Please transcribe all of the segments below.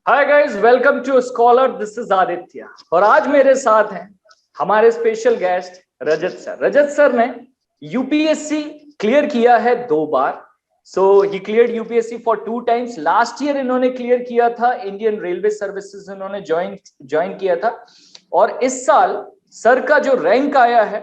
Hi guys, welcome to Scholar. This is Aditya और आज मेरे साथ हैं हमारे special guest Rajat sir. Rajat sir ने यूपीएससी क्लियर किया है 2 बार। So he cleared UPSC for 2 times. Last year इन्होंने क्लियर किया था, इंडियन रेलवे सर्विसेज इन्होंने ज्वाइन किया था। और इस साल सर का जो रैंक आया है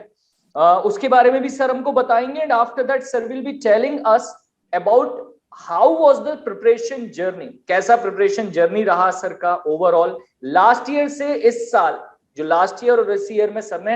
उसके बारे में भी सर हमको बताएंगे। And after that sir will be telling us about how was the preparation journey, कैसा प्रिपरेशन जर्नी रहा सर का ओवरऑल लास्ट ईयर से इस साल। जो लास्ट ईयर और इस ईयर में सर ने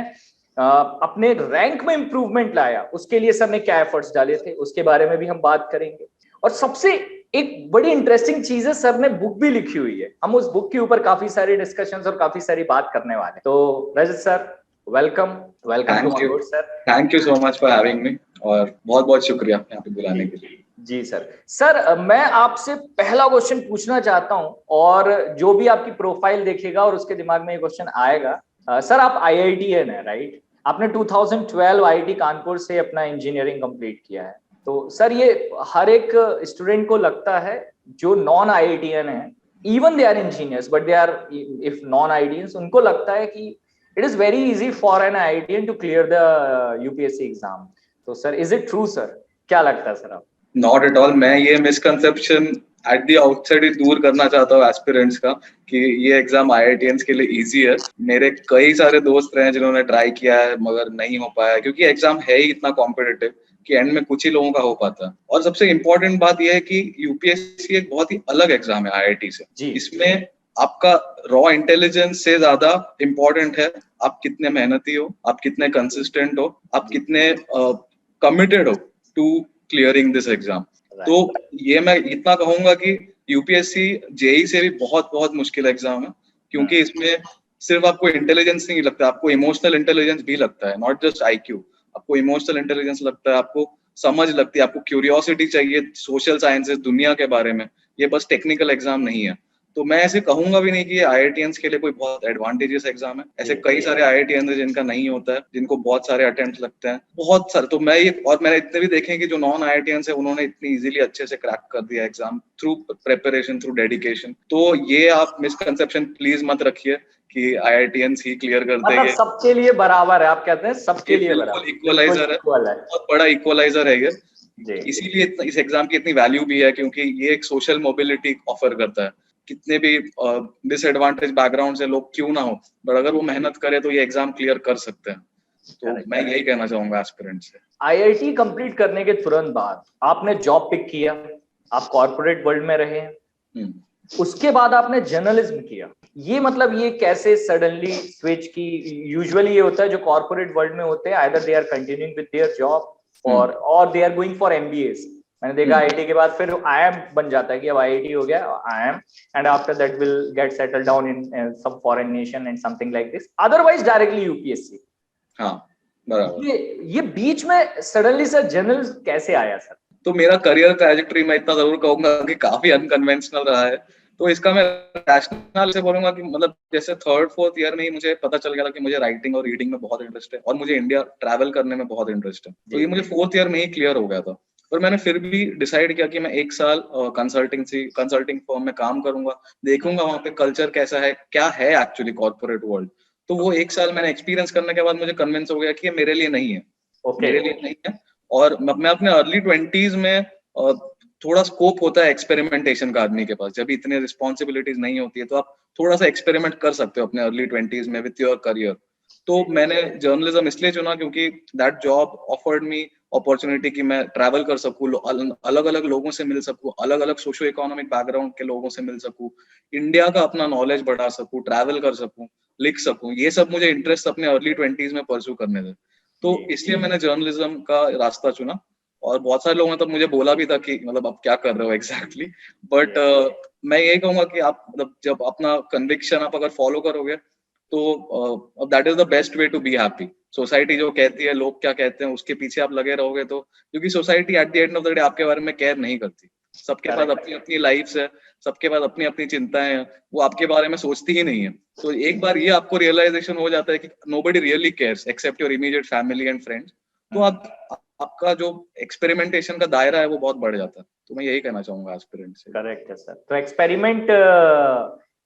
अपने रैंक में इंप्रूवमेंट लाया, उसके लिए सर ने क्या एफर्ट्स डाले थे, उसके बारे में भी हम बात करेंगे। और सबसे एक बड़ी इंटरेस्टिंग चीज है, सर ने बुक भी लिखी हुई है। हम उस बुक के ऊपर काफी सारे डिस्कशंस और काफी सारी बात करने वाले हैं। तो Rajat sir, welcome to sir. Thank you so much for having me और बहुत बहुत शुक्रिया यहाँ पे बुलाने के लिए। जी सर, मैं आपसे पहला क्वेश्चन पूछना चाहता हूं और जो भी आपकी प्रोफाइल देखेगा और उसके दिमाग में ये क्वेश्चन आएगा। सर आप आईआईटीएन है, राइट? आपने 2012 आईआईटी कानपुर से अपना इंजीनियरिंग कंप्लीट किया है। तो सर ये हर एक स्टूडेंट को लगता है जो नॉन आईआईटीएन है, even they are engineers but they are if non IITians, उनको लगता है कि it is very easy for an IITian to clear the UPSC exam. तो sir is it true sir? क्या लगता है सर आप? Not at all. मैं ये मिसकंसेप्शन एट द आउटसाइड ही दूर करना चाहता हूँ एस्पिरेंट्स का कि ये एग्जाम आईआईटीएंस के लिए इजी है। मेरे कई सारे दोस्त रहे हैं जिन्होंने ट्राई किया है मगर नहीं हो पाया, क्योंकि एग्जाम है ही इतना कॉम्पिटिटिव कि एंड में कुछ ही लोगों का हो पाता है। और सबसे इम्पोर्टेंट बात यह है कि यूपीएससी एक बहुत ही अलग एग्जाम है आईआईटी से। इसमें आपका रॉ इंटेलिजेंस से ज्यादा इम्पोर्टेंट है आप कितने मेहनती हो, आप कितने कंसिस्टेंट हो, आप कितने कमिटेड हो टू क्लियरिंग दिस एग्जाम। तो ये मैं इतना कहूंगा कि यूपीएससी जेई से भी बहुत बहुत मुश्किल एग्जाम है, क्योंकि इसमें सिर्फ आपको इंटेलिजेंस नहीं लगता, आपको इमोशनल इंटेलिजेंस भी लगता है, नॉट जस्ट आईक्यू। आपको इमोशनल इंटेलिजेंस लगता है, आपको समझ लगती है, आपको क्यूरियोसिटी चाहिए सोशल साइंसेस दुनिया के बारे में। ये बस टेक्निकल एग्जाम नहीं है। तो मैं ऐसे कहूंगा भी नहीं कि आईआईटीएंस के लिए कोई बहुत एडवांटेजेस एग्जाम है। ऐसे कई सारे आईआईटीएंस जिनका नहीं होता है, जिनको बहुत सारे अटेम्प्ट लगते हैं, बहुत सारे। तो मैं ये, और मैंने इतने भी देखे हैं कि जो नॉन आईआईटीएंस है उन्होंने इतनी इजीली अच्छे से क्रैक कर दिया exam through preparation, through dedication. तो ये आप मिसकंसेप्शन प्लीज मत रखिए कि आईआईटीएंस ही क्लियर कर देंगे। सबके लिए बराबर है, आप कहते हैं सबके लिए बराबर इक्वलाइजर है, बहुत बड़ा इक्वलाइजर है ये। इसीलिए इस एग्जाम की इतनी वैल्यू भी है, क्योंकि ये एक सोशल मोबिलिटी ऑफर करता है। कितने भी डिसएडवांटेज बैकग्राउंड से लोग क्यों ना हो, बट अगर वो मेहनत करे तो ये एग्जाम क्लियर कर सकते हैं। तो मैं यही कहना चाहूंगा एस्पिरेंट से। आईआईटी कंप्लीट करने के तुरंत बाद आपने जॉब पिक किया, आप कॉर्पोरेट वर्ल्ड में रहे, उसके बाद आपने जर्नलिज्म किया। ये मतलब ये कैसे सडनली स्विच की? यूजुअली ये होता है जो कॉर्पोरेट वर्ल्ड में होते हैं, either they are continuing with their job और they are going for MBAs. मैंने देखा आईआईटी के बाद फिर आईएम बन जाता है कि अब आईआईटी हो गया IIM, and after that will get settle down in some foreign nation and something like this, otherwise directly UPSC. हाँ बराबर। ये बीच में सडनली सर जर्नलिज्म कैसे आया सर? तो मेरा करियर ट्रैजेक्टरी मैं इतना जरूर कहूंगा कि काफी अनकन्वेंशनल रहा है। तो इसका मैं रैशनल से बोलूंगा कि मतलब जैसे 3rd-4th ईयर में ही मुझे पता चल गया था कि मुझे राइटिंग और रीडिंग में बहुत इंटरेस्ट है और मुझे इंडिया ट्रैवल करने में बहुत इंटरेस्ट है। तो ये मुझे 4th ईयर में ही क्लियर हो गया था। पर मैंने फिर भी डिसाइड किया कि मैं 1 साल कंसल्टिंग फर्म में काम करूंगा, देखूंगा वहां पे कल्चर कैसा है, क्या है एक्चुअली कॉर्पोरेट वर्ल्ड। तो वो 1 साल मैंने एक्सपीरियंस करने के बाद मुझे कन्विंस हो गया कि ये मेरे लिए नहीं है। मेरे लिए नहीं है। और मैं अपने अर्ली 20s में थोड़ा स्कोप होता है एक्सपेरिमेंटेशन का आदमी के पास, जब इतने रिस्पॉन्सिबिलिटीज नहीं होती है तो आप थोड़ा सा एक्सपेरिमेंट कर सकते हो अपने अर्ली 20s में विथ योर करियर। तो मैंने जर्नलिज्म इसलिए चुना क्योंकि that job offered me opportunity कि मैं ट्रैवल कर सकूं, अलग अलग लोगों से मिल सकूं, अलग अलग सोशो इकोनॉमिक बैकग्राउंड के लोगों से मिल सकूं, इंडिया का अपना नॉलेज बढ़ा सकूं, ट्रैवल कर सकूं, लिख सकूं। ये सब मुझे इंटरेस्ट अपने अर्ली 20s में परस्यू करने थे। तो इसलिए मैंने जर्नलिज्म का रास्ता चुना। और बहुत सारे लोगों ने तब मुझे बोला भी था कि मतलब आप क्या कर रहे हो एग्जैक्टली। बट मैं यही कहूंगा कि आप मतलब जब अपना कन्विक्शन आप अगर फॉलो करोगे तो that is the best way to be happy. Society जो कहती है, लोग क्या कहते हैं, उसके पीछे आप लगे रहोगे तो, क्योंकि society at the end of the day आपके बारे में केयर नहीं करती। सबके पास अपनी अपनी लाइफ है, सबके पास अपनी अपनी चिंताएं हैं, वो आपके बारे में सोचती ही नहीं है। तो एक बार ये आपको रियलाइजेशन हो जाता है कि nobody really cares except your immediate family and friends, तो आपका जो एक्सपेरिमेंटेशन का दायरा है वो बहुत बढ़ जाता है। तो मैं यही कहना चाहूंगा एस्पिरेंट से। करेक्ट है सर। तो एक्सपेरिमेंट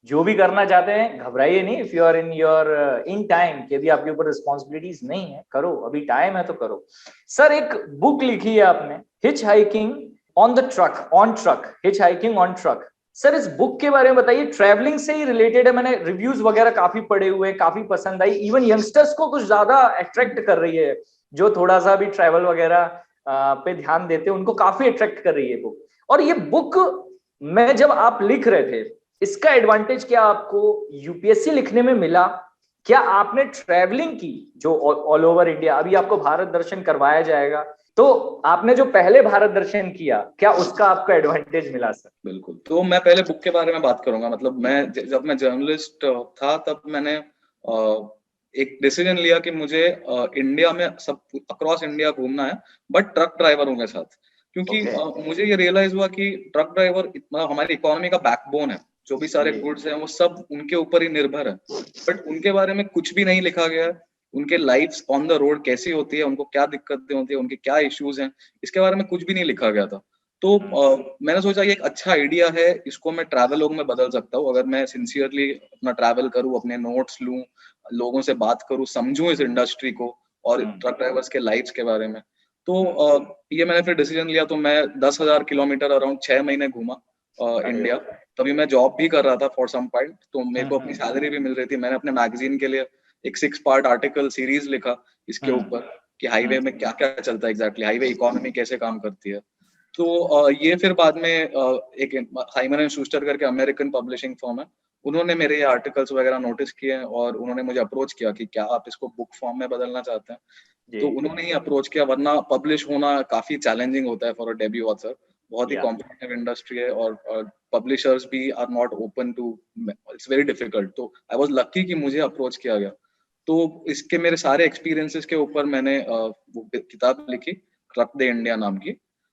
जो भी करना चाहते हैं घबराइए नहीं, if you are in your in time, कि भी आपके ऊपर रिस्पॉन्सिबिलिटीज नहीं है, करो, अभी टाइम है तो करो। सर एक बुक लिखी है आपने, hitch hiking on the truck, on truck, hitch hiking on truck. Sir इस बुक के बारे में बताइए, ट्रैवलिंग से ही रिलेटेड है, मैंने रिव्यूज वगैरह काफी पढ़े हुए हैं, काफी पसंद आई, इवन यंगस्टर्स को कुछ ज्यादा अट्रैक्ट कर रही है, जो थोड़ा सा भी ट्रैवल वगैरह पे ध्यान देते हैं उनको काफी अट्रैक्ट कर रही है बुक। और ये बुक में जब आप लिख रहे थे, इसका एडवांटेज क्या आपको यूपीएससी लिखने में मिला? क्या आपने ट्रैवलिंग की जो ऑल ओवर इंडिया, अभी आपको भारत दर्शन करवाया जाएगा, तो आपने जो पहले भारत दर्शन किया, क्या उसका आपको एडवांटेज मिला सर? बिल्कुल, तो मैं पहले बुक के बारे में बात करूंगा। मतलब मैं जब मैं जर्नलिस्ट था तब मैंने एक डिसीजन लिया कि मुझे इंडिया में सब अक्रॉस इंडिया घूमना है, बट ट्रक ड्राइवरों के साथ, क्योंकि मुझे ये रियलाइज हुआ कि ट्रक ड्राइवर इतना हमारी इकोनॉमी का बैकबोन है। जो भी सारे गुड्स हैं वो सब उनके ऊपर ही निर्भर है, बट उनके बारे में कुछ भी नहीं लिखा गया है। उनके लाइफ्स ऑन द रोड कैसी होती है, उनको क्या दिक्कतें होती है, उनके क्या इश्यूज हैं, इसके बारे में कुछ भी नहीं लिखा गया था। तो मैंने सोचा ये एक अच्छा आइडिया है, इसको मैं ट्रैवलॉग में बदल सकता हूँ। अगर मैं सिंसियरली अपना ट्रैवल करूँ, अपने नोट्स लूँ, लोगों से बात करूँ, समझूं इस इंडस्ट्री को और ट्रक ड्राइवर्स के लाइफ्स के बारे में, तो ये मैंने फिर डिसीजन लिया। तो मैं 10,000 किलोमीटर अराउंड 6 महीने घूमा इंडिया। तभी मैं जॉब भी कर रहा था फॉर सम पॉइंट, तो मेरे को अपनी सैलरी भी मिल रही थी। मैंने अपने मैगजीन के लिए एक 6 पार्ट आर्टिकल सीरीज लिखा इसके ऊपर कि हाईवे में क्या क्या चलता है, एग्जैक्टली हाईवे इकोनॉमी कैसे काम करती है। तो ये फिर बाद में एक साइमन एंड शूस्टर करके अमेरिकन पब्लिशिंग फर्म है, उन्होंने मेरे ये आर्टिकल्स वगैरह नोटिस किए और उन्होंने मुझे अप्रोच किया कि क्या आप इसको बुक फॉर्म में बदलना चाहते हैं। तो उन्होंने ही अप्रोच किया, वरना पब्लिश होना काफी चैलेंजिंग होता है फॉर अ डेब्यू ऑथर। बहुत ही कॉम्पिटिटिव इंडस्ट्री है और पब्लिशर्स भी are not open to, it's very difficult. तो आई वाज लकी कि मुझे अप्रोच किया गया। तो इसके मेरे सारे एक्सपीरियंसेस के ऊपर मैंने वो किताब लिखी, ट्रक दे इंडिया नाम की।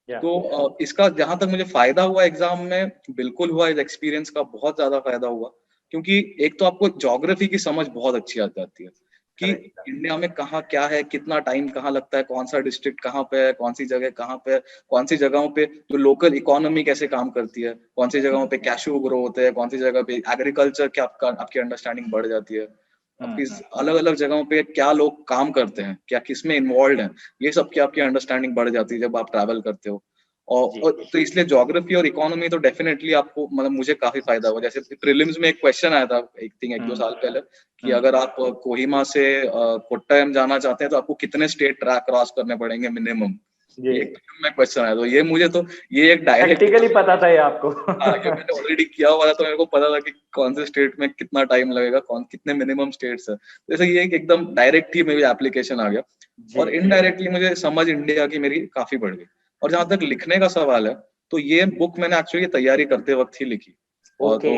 तो इसका जहां तक मुझे फायदा हुआ एग्जाम में, बिल्कुल हुआ। इस एक्सपीरियंस का बहुत ज्यादा फायदा हुआ, क्योंकि एक तो आपको ज्योग्राफी की समझ बहुत अच्छी आ जाती है कि इंडिया में कहाँ क्या है, कितना टाइम कहाँ लगता है, कौन सा डिस्ट्रिक्ट कहाँ पे है, कौन सी जगह कहाँ पे है, कौन सी जगहों पे जो लोकल इकोनॉमी कैसे काम करती है, कौन सी जगहों पे कैशू ग्रो होते हैं, कौन सी जगह पे एग्रीकल्चर की आपकी अंडरस्टैंडिंग बढ़ जाती है, आपकी अलग अलग जगहों पे क्या लोग काम करते हैं, क्या किसमें इन्वॉल्व है, ये सब की आपकी अंडरस्टैंडिंग बढ़ जाती है जब आप ट्रैवल करते हो। और तो इसलिए ज्योग्राफी और इकोनॉमी तो डेफिनेटली आपको, मतलब मुझे काफी फायदा हुआ। जैसे प्रीलिम्स में एक क्वेश्चन आया था एक दो साल पहले कि अगर आप कोहिमा से कोट्टायम जाना चाहते हैं तो आपको कितने स्टेट ट्रैक क्रॉस करने पड़ेंगे मिनिमम, एक में क्वेश्चन आया। तो ये मुझे तो ये एक डायरेक्ट प्रैक्टिकली पता था ये आपको। हाँ, ये मैंने ऑलरेडी किया हुआ था, तो मेरे को पता था कि कौन से स्टेट में कितना टाइम लगेगा, कौन कितने मिनिमम स्टेट्स है। जैसे ये एकदम डायरेक्ट ही मेरी एप्लीकेशन आ गया, और इनडायरेक्टली मुझे समझ इंडिया की मेरी काफी बढ़ गई। और जहां तक लिखने का सवाल है, तो ये बुक मैंने एक्चुअली तैयारी करते वक्त ही लिखी। तो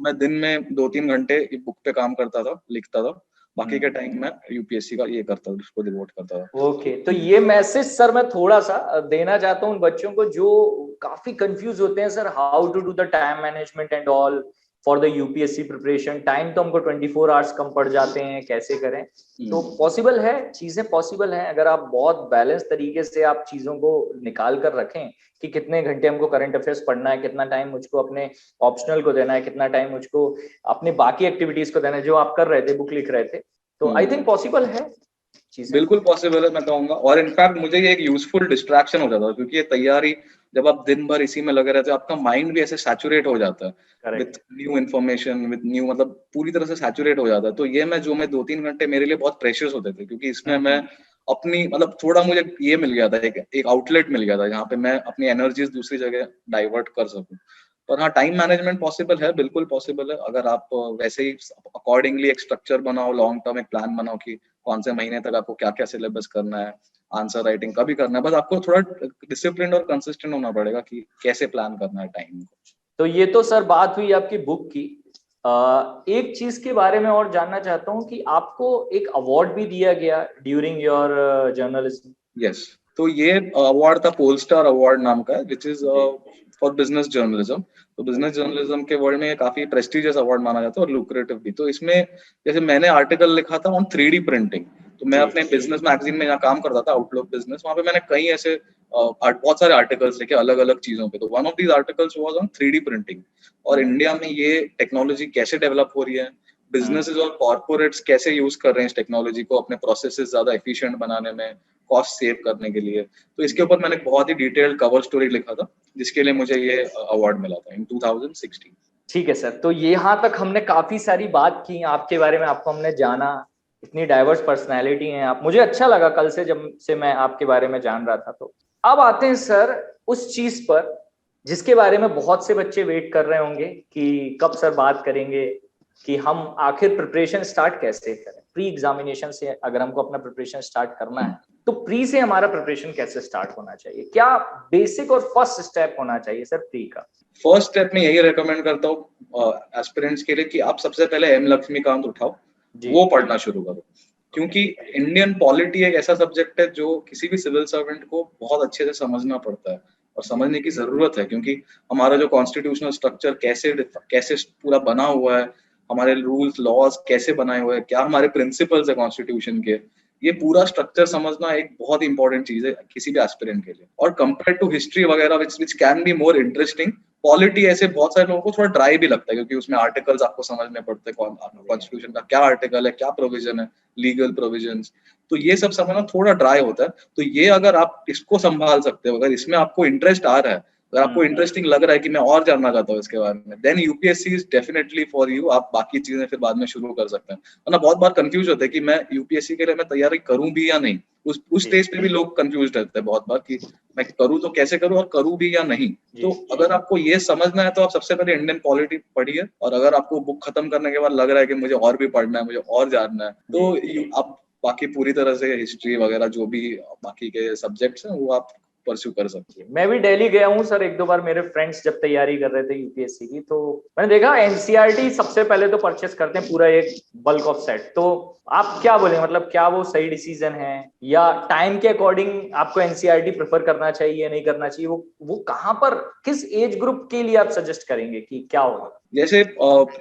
मैं दिन में 2-3 घंटे बुक पे काम करता था, लिखता था, बाकी के टाइम मैं यूपीएससी का ये करता था, उसको डिवोट करता था। तो ये मैसेज सर मैं थोड़ा सा देना चाहता हूँ उन बच्चों को जो काफी कंफ्यूज होते हैं, sir how to do the time management and all for the UPSC preparation. Time तो हमको 24 आवर्स कम पड़ जाते हैं, कैसे करें? तो पॉसिबल है, चीजें पॉसिबल है अगर आप बहुत बैलेंस तरीके से आप चीजों को निकाल कर रखें कि कितने घंटे हमको करंट अफेयर्स पढ़ना है, कितना टाइम मुझको अपने ऑप्शनल को देना है, कितना टाइम मुझको अपने बाकी एक्टिविटीज को देना है जो आप कर रहे थे, बुक लिख रहे थे। तो आई थिंक पॉसिबल है, बिल्कुल पॉसिबल है, मैं कहूंगा। और इनफैक्ट मुझे ये एक यूजफुल डिस्ट्रैक्शन हो जाता है, क्योंकि ये तैयारी जब आप दिन भर इसी में लगे रहते हो, आपका माइंड भी ऐसे सैचुरेट हो जाता है with new information, with new, मतलब पूरी तरह से सैचुरेट हो जाता है। तो ये मैं 2-3 घंटे मेरे लिए बहुत प्रेशियस होते थे, क्योंकि इसमें मैं अपनी, मतलब थोड़ा मुझे ये मिल गया था, एक आउटलेट मिल गया था जहाँ पे मैं अपनी एनर्जीज दूसरी जगह डाइवर्ट कर सकूं। पर हाँ, टाइम मैनेजमेंट पॉसिबल है, बिल्कुल पॉसिबल है, अगर आप वैसे ही अकॉर्डिंगली एक स्ट्रक्चर बनाओ, लॉन्ग टर्म एक प्लान बनाओ कि कौन से महीने तक आपको क्या क्या सिलेबस करना है, आंसर राइटिंग का भी करना है। बस आपको थोड़ा डिसिप्लिन और कंसिस्टेंट होना पड़ेगा कि कैसे प्लान करना है टाइम को। तो ये तो सर बात हुई आपकी बुक की। एक चीज के बारे में और जानना चाहता हूँ कि आपको एक अवार्ड भी दिया गया ड्यूरिंग योर जर्नलिज्म। यस, तो ये अवार्ड था पोलस्टार अवार्ड नाम का, which is for business journalism. तो बिजनेस जर्नलिज्म के वर्ल्ड में काफी प्रेस्टिजियस अवार्ड माना जाता है और लुक्रेटिव भी। तो इसमें जैसे मैंने आर्टिकल लिखा था ऑन 3D प्रिंटिंग, तो मैं अपने बिजनेस मैगजीन में यहाँ काम करता था, आउटलुक बिजनेस, वहाँ पे मैंने कई ऐसे बहुत सारे आर्टिकल्स लिखे अलग अलग चीजों पे। तो one of these articles was on 3D printing और इंडिया में ये टेक्नोलॉजी कैसे डेवलप हो रही है, बिजनेसेस और कॉर्पोरेट्स कैसे यूज कर रहे हैं इस टेक्नोलॉजी को अपने प्रोसेसेस ज्यादा एफिशिएंट बनाने में, कॉस्ट सेव करने के लिए। तो इसके ऊपर मैंने बहुत ही डिटेल्ड कवर स्टोरी लिखा था, जिसके लिए मुझे ये अवार्ड मिला था इन 2016। ठीक है सर, तो यहाँ तक हमने काफी सारी बात की आपके बारे में, आपको हमने जाना, इतनी डाइवर्स पर्सनैलिटी हैं आप, मुझे अच्छा लगा कल से जब से मैं आपके बारे में जान रहा था। तो अब आते हैं सर उस चीज पर जिसके बारे में बहुत से बच्चे वेट कर रहे होंगे कि कब सर बात करेंगे, कि हम आखिर प्रिपरेशन स्टार्ट कैसे करें। प्री एग्जामिनेशन से अगर हमको अपना प्रिपरेशन स्टार्ट करना है तो प्री से हमारा प्रिपरेशन कैसे स्टार्ट होना चाहिए, क्या बेसिक और फर्स्ट स्टेप होना चाहिए सर प्री का? फर्स्ट स्टेप में यही रेकमेंड करता हूँ एस्पिरेंट्स के लिए कि आप सबसे पहले एम लक्ष्मीकांत उठाओ, वो पढ़ना शुरू करो। क्योंकि इंडियन पॉलिटी एक ऐसा सब्जेक्ट है जो किसी भी सिविल सर्वेंट को बहुत अच्छे से समझना पड़ता है और समझने की जरूरत है, क्योंकि हमारा जो कॉन्स्टिट्यूशनल स्ट्रक्चर कैसे पूरा बना हुआ है, हमारे रूल्स लॉज कैसे बनाए हुए हैं, क्या हमारे प्रिंसिपल्स है कॉन्स्टिट्यूशन के, ये पूरा स्ट्रक्चर समझना एक बहुत ही इंपॉर्टेंट चीज है किसी भी एस्पिरेंट के लिए। और कंपेयर टू हिस्ट्री वगैरह which can be more interesting, polity ऐसे बहुत सारे लोगों को थोड़ा ड्राई भी लगता है, क्योंकि उसमें आर्टिकल्स आपको समझने पड़ते हैं, कॉन्स्टिट्यूशन का क्या आर्टिकल है, क्या प्रोविजन है, लीगल प्रोविजंस, तो ये सब समझना थोड़ा ड्राई होता है। तो ये अगर आप इसको संभाल सकते हो, अगर इसमें आपको इंटरेस्ट आ रहा है, अगर आपको इंटरेस्टिंग लग रहा है कि मैं और जानना चाहता हूँ इसके बारे में, then UPSC is definitely for you. आप बाकी चीजें फिर बाद में शुरू कर सकते हैं। वरना बहुत बार कंफ्यूज होते हैं कि मैं यूपीएससी के लिए मैं तैयारी करूं भी या नहीं। उस स्टेज पे भी लोग कंफ्यूज रहते हैं बहुत बार कि मैं करूं तो कैसे करूं और करूं भी या नहीं। तो अगर आपको ये समझना है तो आप सबसे पहले इंडियन पॉलिटी पढ़िए, और अगर आपको बुक खत्म करने के बाद लग रहा है कि मुझे और भी पढ़ना है, मुझे और जानना है, तो आप बाकी पूरी तरह से हिस्ट्री वगैरह जो भी बाकी के सब्जेक्ट्स हैं वो आप परस्यू कर सकते हैं। मैं भी दिल्ली गया हूँ सर एक दो बार, मेरे फ्रेंड्स जब तैयारी कर रहे थे यूपीएससी की, तो मैंने देखा एनसीईआरटी सबसे पहले तो परचेस करते हैं पूरा एक बल्क ऑफ सेट। तो आप क्या बोलेंगे, मतलब क्या वो सही डिसीजन है, या टाइम के अकॉर्डिंग आपको एनसीईआरटी प्रेफर करना चाहिए या नहीं करना चाहिए? वो कहाँ पर किस एज ग्रुप के लिए आप सजेस्ट करेंगे कि क्या होगा? जैसे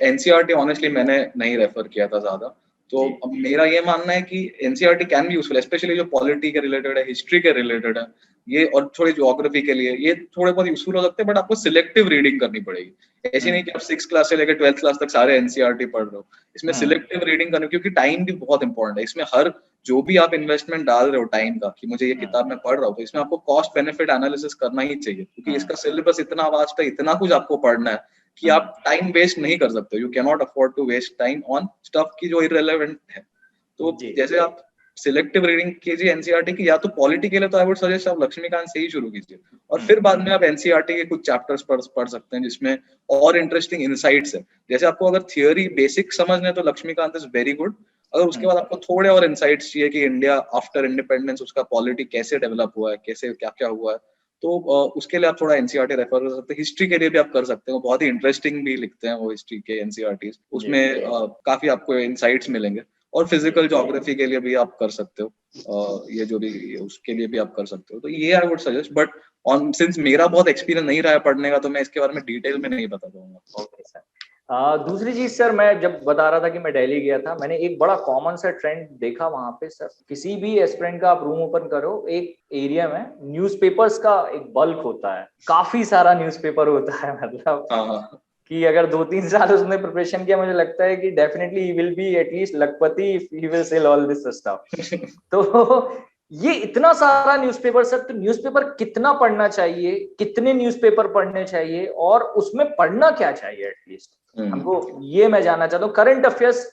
एनसीईआरटी ऑनेस्टली मैंने नहीं रेफर किया था ज्यादा, तो अब मेरा ये मानना है कि NCERT can be useful, specially जो पॉलिटी के रिलेटेड है, हिस्ट्री के रिलेटेड है, ये और थोड़ी ज्योग्राफी के लिए ये थोड़े बहुत यूजफुल हो सकते हैं। बट आपको सिलेक्टिव रीडिंग करनी पड़ेगी। ऐसे नहीं कि आप 6th क्लास से लेकर 12th क्लास तक सारे एनसीईआरटी पढ़ रहे हो। इसमें सिलेक्टिव रीडिंग करनी, क्योंकि टाइम भी बहुत इंपॉर्टेंट है। इसमें हर जो भी आप इन्वेस्टमेंट डाल रहे हो टाइम का, कि मुझे ये किताब में पढ़ रहा हूँ, तो इसमें आपको कॉस्ट बेनिफिट एनालिसिस करना ही चाहिए, क्योंकि इसका सिलेबस इतना वास्ट है, इतना कुछ आपको पढ़ना है कि आप टाइम वेस्ट नहीं कर सकते। You can not afford to waste time on stuff की जो इररिलेवेंट है। तो जैसे आप सिलेक्टिव रीडिंग कीजिए एनसीईआरटी की, या तो पॉलिटी के लिए तो आई वुड सजेस्ट आप लक्ष्मीकांत से ही शुरू कीजिए, और फिर बाद में आप एनसीईआरटी के कुछ चैप्टर्स पढ़ सकते हैं जिसमें और इंटरेस्टिंग इनसाइट्स है। जैसे आपको अगर थियोरी बेसिक समझना है तो लक्ष्मीकांत इज वेरी गुड। अगर उसके बाद आपको थोड़े और इनसाइट्स चाहिए कि इंडिया आफ्टर इंडिपेंडेंस उसका पॉलिटी कैसे डेवलप हुआ है, कैसे क्या क्या हुआ है, तो उसके लिए आप थोड़ा एनसीईआरटी रेफर कर सकते हैं। हिस्ट्री के लिए भी आप कर सकते हैं, बहुत ही इंटरेस्टिंग भी लिखते हैं वो हिस्ट्री के एनसीईआरटीज, उसमें काफी आपको इनसाइट्स मिलेंगे। और फिजिकल ज्योग्राफी के लिए भी आप कर सकते हो, ये जो भी उसके लिए भी आप कर सकते हो। तो ये I would suggest, but on since मेरा बहुत एक्सपीरियंस नहीं रहा है पढ़ने का, तो मैं इसके बारे में डिटेल में नहीं बता पाऊंगा। Okay sir. दूसरी चीज सर, मैं जब बता रहा था कि मैं दिल्ली गया था, मैंने एक बड़ा कॉमन सा ट्रेंड देखा वहां पे सर। किसी भी एस्पिरेंट का आप रूम ओपन करो, एक एरिया में न्यूज़पेपर्स का एक बल्क होता है, काफी सारा न्यूज़पेपर होता है। मतलब कि अगर 2-3 साल उसने प्रिपरेशन किया, मुझे लगता है कि definitely he will be at least lakhpati if he will sell all this stuff. तो ये इतना सारा न्यूज़पेपर सर, तो न्यूज़पेपर कितना पढ़ना चाहिए, कितने न्यूज़पेपर पढ़ने चाहिए, और उसमें पढ़ना क्या चाहिए एटलीस्ट हमको, ये मैं जानना चाहता हूँ। करंट अफेयर्स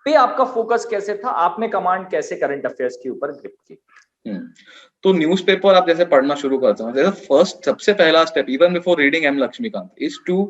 पे आपका फोकस कैसे था, आपने कमांड कैसे करंट अफेयर्स के ऊपर ग्रिप की? तो न्यूज़पेपर आप जैसे पढ़ना शुरू करते हो, जैसे फर्स्ट सबसे पहला step even before reading M Laxmikanth is to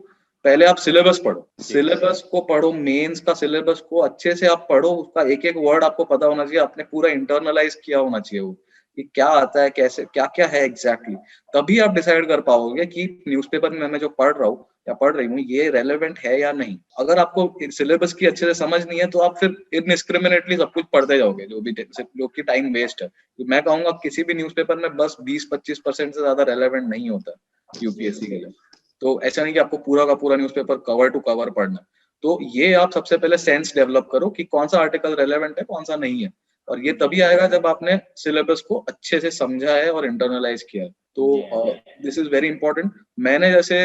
पहले आप सिलेबस पढ़ो। सिलेबस को पढ़ो, मेंस का सिलेबस को अच्छे से आप पढ़ो, उसका एक एक वर्ड आपको पता होना चाहिए, आपने पूरा इंटरनलाइज किया होना चाहिए वो कि क्या आता है, कैसे क्या क्या है एग्जैक्टली। तभी आप डिसाइड कर पाओगे कि न्यूज़पेपर में मैं जो पढ़ रहा हूँ या पढ़ रही हूँ ये रेलेवेंट है या नहीं। अगर आपको सिलेबस की अच्छे से समझ नहीं है तो आप फिर इनडिस्क्रिमिनेटली सब कुछ पढ़ते जाओगे, जो कि टाइम वेस्ट है। तो मैं कहूंगा किसी भी न्यूज़पेपर में बस 20-25% से ज्यादा रेलेवेंट नहीं होता यूपीएससी के लिए। तो ऐसा नहीं कि आपको पूरा का पूरा न्यूज़पेपर कवर टू कवर पढ़ना। तो ये आप सबसे पहले सेंस डेवलप करो कि कौन सा आर्टिकल रेलेवेंट है, कौन सा नहीं है। और ये तभी आएगा जब आपने सिलेबस को अच्छे से समझा है और इंटरनलाइज किया है। तो दिस इज वेरी इंपॉर्टेंट। मैंने जैसे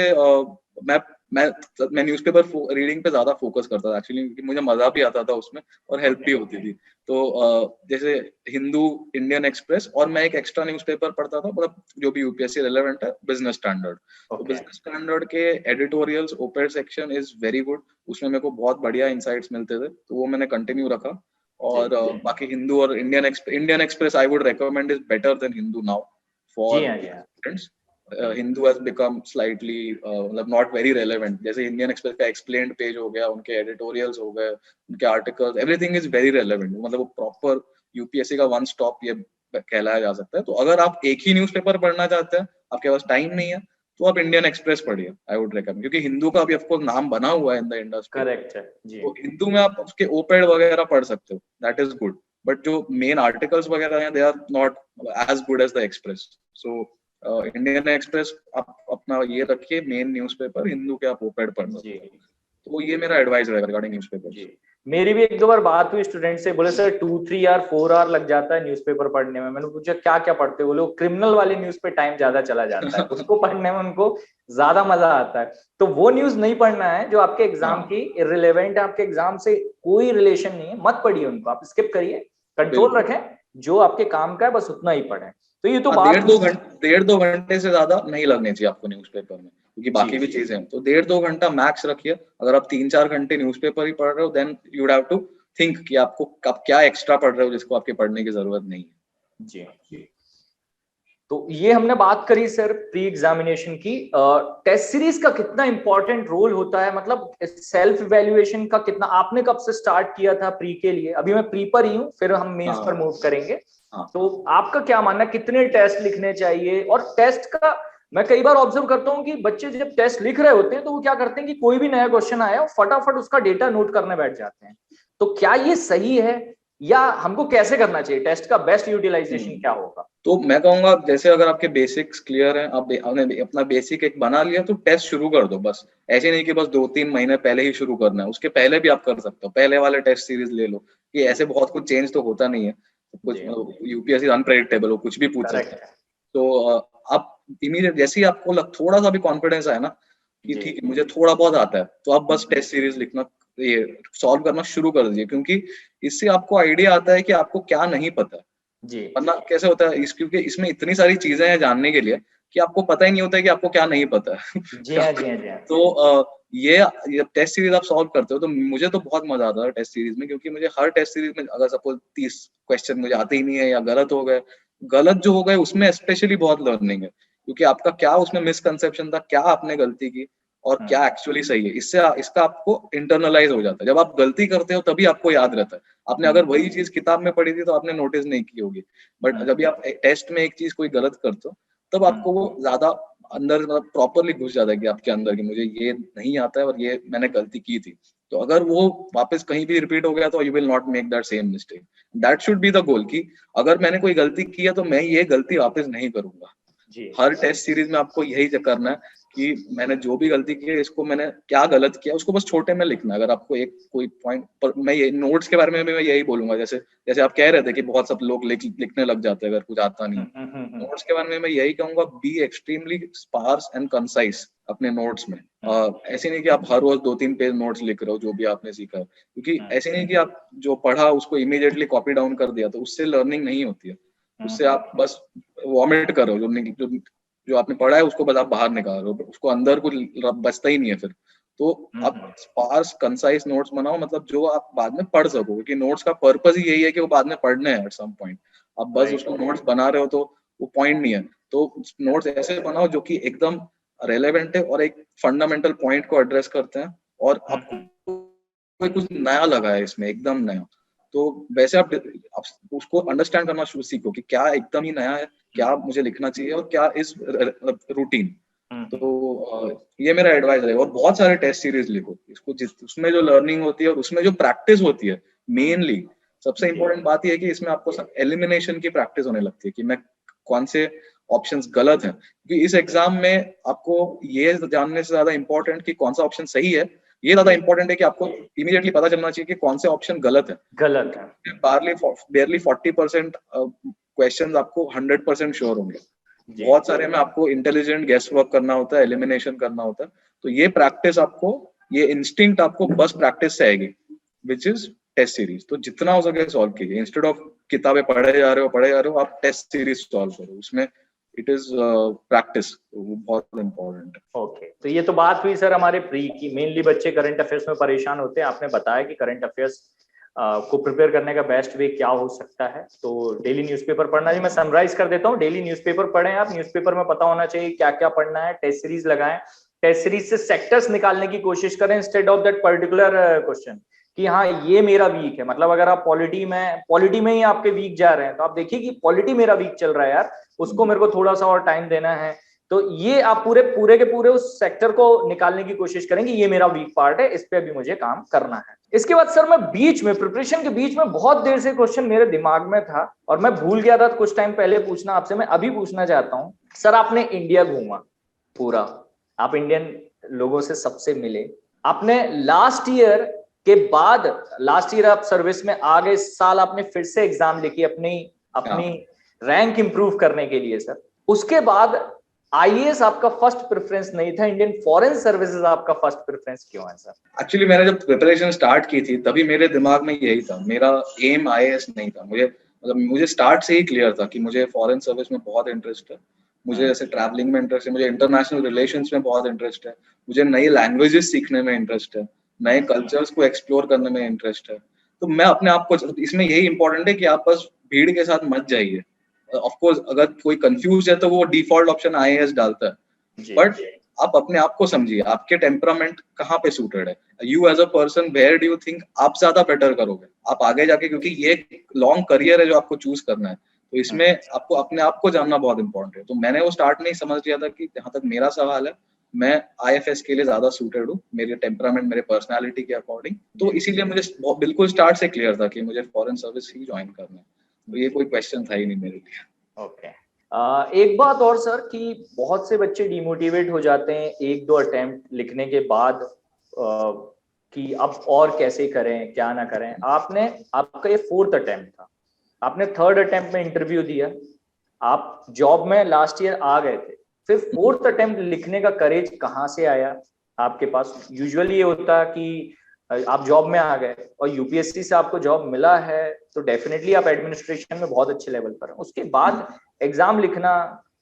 मैं मैं न्यूज़पेपर रीडिंग पे ज्यादा फोकस करता था एक्चुअली, क्योंकि मुझे मजा भी आता था उसमें और हेल्प भी होती थी। तो जैसे हिंदू, इंडियन एक्सप्रेस, और मैं एक एक्स्ट्रा न्यूज़पेपर पढ़ता था, मतलब जो भी यूपीएससी रिलेवेंट है, बिजनेस स्टैंडर्ड। तो बिजनेस स्टैंडर्ड के editorials op-ed section is very good, उसमें मेरे को बहुत बढ़िया इंसाइट्स मिलते थे, तो वो मैंने कंटिन्यू रखा। और बाकी हिंदू और Indian express I would recommend is better than Hindu now for students. Hindu has become slightly मतलब नॉट वेरी रेलेवेंट। जैसे इंडियन एक्सप्रेस का एक्सप्लेन्ड पेज हो गया, उनके एडिटोरियल्स हो गए, उनके articles, everything is very relevant. मतलब वो प्रॉपर यूपीएससी का वन स्टॉप ये कहलाया जा सकता है। तो अगर आप एक ही न्यूज़पेपर पढ़ना चाहते हैं, आपके पास टाइम नहीं है, तो आप इंडियन एक्सप्रेस पढ़िए, आई वुड रेकमेंड, क्योंकि हिंदू का भी ऑफ कोर्स नाम बना हुआ है इन द इंडस्ट्री। करेक्ट है जी। तो हिंदू में आप उसके ओपेड वगैरह पढ़ सकते हो, दैट इज गुड, बट जो मेन आर्टिकल्स वगैरह हैं, they are not as good as the Express. So Indian Express आप अपना ये रखिए मेन न्यूज़पेपर, हिंदू के आप ओपेड पढ़ सकते हो। तो ये मेरा एडवाइस है रिगार्डिंग न्यूज़पेपर। मेरी भी एक दो बार बात हुई स्टूडेंट से, बोले सर 2-3 आवर 4 आवर लग जाता है न्यूज़पेपर पढ़ने में। मैंने पूछा क्या क्या पढ़ते हो? बोले क्रिमिनल वाले न्यूज़ पे टाइम ज्यादा चला जाता है, उसको पढ़ने में उनको ज्यादा मजा आता है। तो वो न्यूज़ नहीं पढ़ना है जो आपके एग्जाम की इररिलेवेंट है, आपके एग्जाम से कोई रिलेशन नहीं है, मत पढ़िए उनको, आप स्किप करिए, कंट्रोल रखें, जो आपके काम का है बस उतना ही पढ़ें। तो ये तो बात 1.5-2 घंटे से ज्यादा नहीं लगने चाहिए आपको न्यूज़पेपर में, क्योंकि बाकी भी चीजें हैं। तो 1.5-2 घंटा मैक्स रखिए। अगर आप 3-4 घंटे न्यूज़पेपर ही पढ़ रहे हो, then you would have to think कि आपको आप क्या एक्स्ट्रा पढ़ रहे हो जिसको आपके पढ़ने की जरूरत नहीं है। जी। तो ये हमने बात करी सर प्री एग्जामिनेशन की। टेस्ट सीरीज का कितना इंपॉर्टेंट रोल होता है, मतलब सेल्फ इवैल्यूएशन का कितना, आपने कब से स्टार्ट किया था प्री के लिए? अभी मैं प्री पर ही हूँ, फिर हम मेंस पर मूव करेंगे। तो आपका क्या मानना, कितने टेस्ट लिखने चाहिए? और टेस्ट का मैं कई बार ऑब्जर्व करता हूँ कि बच्चे जब टेस्ट लिख रहे होते हैं तो वो क्या करते हैं कि कोई भी नया क्वेश्चन आया फटाफट उसका डेटा नोट करने बैठ जाते हैं। तो क्या ये सही है, या हमको कैसे करना चाहिए? टेस्ट का बेस्ट यूटिलाइजेशन क्या होगा? तो मैं कहूंगा, जैसे अगर आपके बेसिक्स क्लियर हैं, आपने अपना बेसिक एक बना लिया, तो टेस्ट शुरू कर दो। बस ऐसे नहीं कि बस 2-3 महीने पहले ही शुरू करना है, उसके पहले भी आप कर सकते हो। पहले वाले टेस्ट सीरीज ले लो, कि ऐसे बहुत कुछ चेंज तो होता नहीं है, कुछ यूपीएससी अनप्रेडिक्टेबल हो, कुछ भी पूछ सकते हैं। तो आप इमीडिएट जैसे ही आपको थोड़ा सा भी कॉन्फिडेंस आए ना कि ठीक है मुझे थोड़ा बहुत आता है, तो आप बस टेस्ट सीरीज लिखना, ये सॉल्व करना शुरू कर दीजिए, क्योंकि इससे आपको आइडिया आता है कि आपको क्या नहीं पता जी। वरना कैसे होता है, क्योंकि इसमें इतनी सारी चीजें हैं जानने के लिए कि आपको पता ही नहीं होता है कि आपको क्या नहीं पता है। जी हाँ। तो ये टेस्ट सीरीज आप सॉल्व करते हो, तो मुझे तो बहुत मजा आता है टेस्ट सीरीज में, क्योंकि मुझे हर टेस्ट सीरीज में अगर सपोज 30 क्वेश्चन मुझे आते ही नहीं है या गलत जो हो गए उसमें स्पेशली बहुत लर्निंग है, क्योंकि आपका क्या उसमें मिसकंसेप्शन था, क्या आपने गलती की और क्या एक्चुअली सही है, इसका आपको इंटरनलाइज हो जाता है। जब आप गलती करते हो तभी आपको याद रहता है। आपने अगर वही चीज किताब में पढ़ी थी तो आपने नोटिस नहीं की होगी, बट जब भी आप टेस्ट में एक चीज कोई गलत करते हो, तब आपको वो ज्यादा अंदर मतलब प्रॉपरली घुस जाता है कि आपके अंदर कि मुझे ये नहीं आता है और ये मैंने गलती की थी। तो अगर वो वापस कहीं भी रिपीट हो गया तो you will not make that same mistake. That should be the goal, कि अगर मैंने कोई गलती की है तो मैं ये गलती वापस नहीं करूंगा। हर टेस्ट सीरीज में आपको यही करना है कि मैंने जो भी गलती की है, इसको मैंने क्या गलत किया, उसको बस छोटे में लिखना। अगर आपको एक कोई पॉइंट पर, मैं ये नोट्स के बारे में भी मैं यही बोलूंगा, जैसे आप कह रहे थे कि बहुत सब लोग लिखने लग जाते हैं अगर कुछ आता नहीं। नोट्स के बारे में मैं यही कहूंगा, be extremely sparse and concise अपने नोट्स में। ऐसे नहीं कि आप हर रोज 2-3 पेज नोट्स लिख रहे हो जो भी आपने सीखा है, क्योंकि ऐसे नहीं कि आप जो पढ़ा उसको इमीडिएटली कॉपी डाउन कर दिया, तो उससे लर्निंग नहीं होती है। उससे आप बस वॉमिट कर रहे हो, जो आपने पढ़ा है उसको बस आप बाहर निकाल रहे हो, उसको अंदर कुछ बचता ही नहीं है फिर। तो आप स्पार्स कंसाइज नोट्स बनाओ, मतलब जो आप बाद में पढ़ सको, क्योंकि नोट्स का पर्पस ही यही है कि वो बाद में पढ़ने हैं एट सम पॉइंट। आप बस उसको नोट्स बना रहे हो तो वो पॉइंट नहीं है। तो नोट्स ऐसे बनाओ जो कि एकदम रेलेवेंट है और एक फंडामेंटल पॉइंट को एड्रेस करते हैं, और आपको कुछ नया लगा है इसमें, एकदम नया। तो वैसे आप उसको अंडरस्टैंड करना शुरू सीखो कि क्या एकदम ही नया है, क्या मुझे लिखना चाहिए और क्या इज रूटीन। तो ये मेरा एडवाइस है। और बहुत सारे टेस्ट सीरीज लिखो, इसको उसमें जो लर्निंग होती है और उसमें जो प्रैक्टिस होती है, मेनली सबसे इंपॉर्टेंट बात यह है कि इसमें आपको एलिमिनेशन की प्रैक्टिस होने लगती है कि मैं कौन से ऑप्शंस गलत हैं। क्योंकि इस एग्जाम में आपको ये जानने से ज्यादा इंपॉर्टेंट कि कौन सा ऑप्शन सही है, ये ज्यादा इंपॉर्टेंट है कि आपको इमीडिएटली पता चलना चाहिए कि कौन से ऑप्शन गलत है। बारली 40% क्वेश्चंस आपको 100% श्योर होंगे, बहुत सारे में आपको इंटेलिजेंट गेस वर्क करना होता है, एलिमिनेशन करना होता है। तो ये प्रैक्टिस आपको, ये इंस्टिंक्ट आपको बस प्रैक्टिस से आएगी, विच इज टेस्ट सीरीज। तो जितना हो सके सॉल्व कीजिए, इंस्टेड ऑफ किताबें पढ़े जा रहे हो, आप टेस्ट सीरीज सॉल्व करो, उसमें इट इज प्रैक्टिस, वो बहुत इंपॉर्टेंट है। ओके, तो ये तो बात हुई सर हमारे प्री की। मेनली बच्चे करंट अफेयर्स में परेशान होते हैं, आपने बताया कि करंट अफेयर्स को प्रिपेयर करने का बेस्ट वे क्या हो सकता है। तो डेली न्यूज़पेपर पढ़ना, जी मैं समराइज कर देता हूँ, डेली न्यूज़पेपर पढ़ें आप, न्यूज़पेपर में पता होना चाहिए क्या क्या पढ़ना है, टेस्ट सीरीज लगाएं, टेस्ट सीरीज से सेक्टर्स निकालने की कोशिश करें instead of that particular question कि हाँ ये मेरा वीक है। मतलब अगर आप पॉलिटी में ही आपके वीक जा रहे हैं तो आप देखिए कि पॉलिटी मेरा वीक चल रहा है यार, उसको मेरे को थोड़ा सा और टाइम देना है। तो ये आप पूरे के पूरे उस सेक्टर को निकालने की कोशिश करेंगे, ये मेरा वीक पार्ट है, इस पे अभी मुझे काम करना है। इसके बाद सर मैं बीच में, प्रिपरेशन के बीच में बहुत देर से क्वेश्चन मेरे दिमाग में था और मैं भूल गया था कुछ टाइम पहले पूछना आपसे, मैं अभी पूछना चाहता हूँ। सर आपने इंडिया घूमा पूरा, आप इंडियन लोगों से सबसे मिले, आपने लास्ट ईयर के बाद, लास्ट ईयर आप सर्विस में आ गए, इस साल आपने फिर से एग्जाम लिखी अपनी रैंक इंप्रूव करने के लिए सर। उसके बाद आईएएस आपका फर्स्ट प्रेफरेंस नहीं था, इंडियन फॉरेन सर्विसेज आपका फर्स्ट प्रेफरेंस क्यों है सर? एक्चुअली मैंने जब प्रिपरेशन स्टार्ट की थी तभी मेरे दिमाग में यही था, मेरा एम आईएएस नहीं था। मुझे स्टार्ट से ही क्लियर था कि मुझे फॉरेन सर्विस में बहुत इंटरेस्ट है, मुझे ऐसे ट्रैवलिंग में इंटरेस्ट है, मुझे इंटरनेशनल रिलेशंस में बहुत इंटरेस्ट है, मुझे नई लैंग्वेजेस सीखने में इंटरेस्ट है, नए कल्चर्स को एक्सप्लोर करने में इंटरेस्ट है। तो मैं अपने आप को, इसमें यही इंपॉर्टेंट है कि आप बस भीड़ के साथ मत जाइए। ऑफ कोर्स अगर कोई कंफ्यूज है तो वो डिफॉल्ट ऑप्शन आईएएस डालता है, बट आप अपने आप को समझिए, आपके टेम्परामेंट कहाँ पे सूटेड है, you as a person where do you think आप ज्यादा बेटर करोगे आप आगे जाके, क्योंकि ये लॉन्ग करियर है जो आपको चूज करना है। तो इसमें आपको अपने आप को जानना बहुत इंपॉर्टेंट है। तो मैंने वो स्टार्ट में ही समझ लिया था कि जहां तक मेरा सवाल है, मैं आईएफएस के लिए ज्यादा सूटेड हूँ, मेरे टेम्परामेंट, मेरे पर्सनालिटी के अकॉर्डिंग। तो इसीलिए मुझे बिल्कुल स्टार्ट से क्लियर था कि मुझे फॉरेन सर्विस ही ज्वाइन करना है। तो ये कोई क्वेश्चन था ही नहीं मेरे लिए। ओके, एक बात और सर कि बहुत से बच्चे डिमोटिवेट हो जाते हैं एक दो अटेम्प्ट लिखने के बाद कि अब और कैसे करें क्या ना करें। आपका ये 4th अटेम्प्ट था, आपने 3rd अटेम्प्ट में इंटरव्यू दिया, आप जॉब में लास्ट ईयर आ गए थे, फिर 4th अटेम्प्ट लिखने का करेज कहाँ से आया आपके पास? यूजुअली ये होता कि आप जॉब में आ गए और यूपीएससी से आपको जॉब मिला है तो डेफिनेटली आप एडमिनिस्ट्रेशन में बहुत अच्छे लेवल पर हैं। उसके बाद एग्जाम लिखना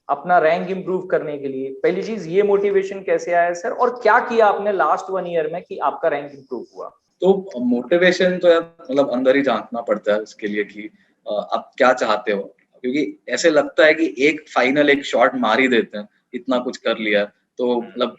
अपना रैंक इंप्रूव करने के लिए, पहली चीज ये मोटिवेशन कैसे आया सर, और क्या किया आपने लास्ट 1 ईयर में कि आपका रैंक इंप्रूव हुआ? तो मोटिवेशन तो यार मतलब अंदर ही झांकना पड़ता है उसके लिए कि आप क्या चाहते हो, क्योंकि ऐसे लगता है कि एक शॉट मार ही देते हैं, इतना कुछ कर लिया। तो मतलब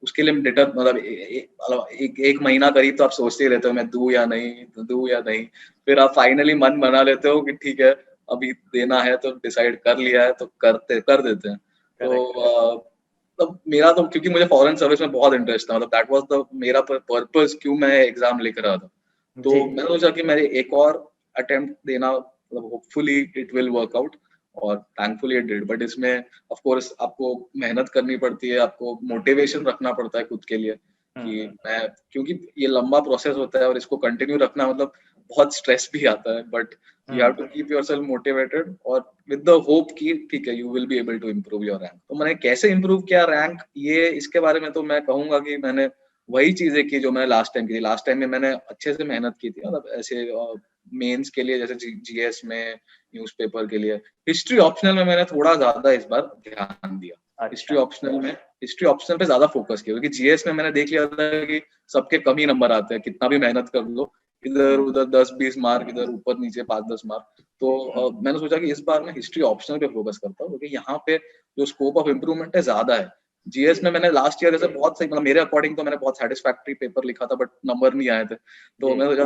उसके लिए मतलब एक महीना करीब तो आप सोचते ही रहते हो मैं दूं या नहीं, फिर आप फाइनली मन बना लेते हो कि ठीक है अभी देना है, तो डिसाइड कर लिया है तो कर देते हैं। तो मतलब मेरा तो, क्योंकि मुझे फॉरेन सर्विस में बहुत इंटरेस्ट था, मतलब दैट वाज द मेरा पर्पस क्यों मैं एग्जाम लिख रहा था। तो मैंने सोचा कि मैं एक और अटेम्प्ट देना, मतलब hopefully it will work out, और थैंकफुली इट डिड। बट इसमें ऑफ कोर्स आपको मेहनत करनी पड़ती है, आपको मोटिवेशन रखना पड़ता है खुद के लिए कि मैं, क्योंकि ये लंबा प्रोसेस होता है और इसको कंटिन्यू रखना मतलब बहुत स्ट्रेस भी आता है, but you have to keep yourself motivated और विद द होप कि ठीक है you will be able to improve your rank. तो मैंने कैसे इम्प्रूव किया रैंक, ये इसके बारे में तो मैं कहूंगा कि मैंने वही चीजें की जो मैंने लास्ट टाइम की थी। लास्ट टाइम में मैंने अच्छे से मेहनत की थी, मतलब ऐसे मेंस के लिए जैसे जीएस में, न्यूज़पेपर के लिए। हिस्ट्री ऑप्शनल में मैंने थोड़ा ज्यादा इस बार ध्यान दिया। हिस्ट्री ऑप्शनल पे ज्यादा फोकस किया, क्योंकि जीएस में मैंने देख लिया था कि सबके कम ही नंबर आते हैं, कितना भी मेहनत कर लो, इधर उधर 10-20 मार्क, इधर ऊपर नीचे 5-10 मार्क। तो मैंने सोचा कि इस बार मैं हिस्ट्री ऑप्शनल पे फोकस करता हूँ, क्योंकि यहाँ पे जो स्कोप ऑफ इम्प्रूवमेंट है ज्यादा है। जीएस में मैंने लास्ट ईयर जैसे बहुत सही, मतलब मेरे अकॉर्डिंग तो मैंने बहुत सेटिस्फैक्टरी पेपर लिखा था, बट नंबर नहीं आए थे। तो मैं सोचा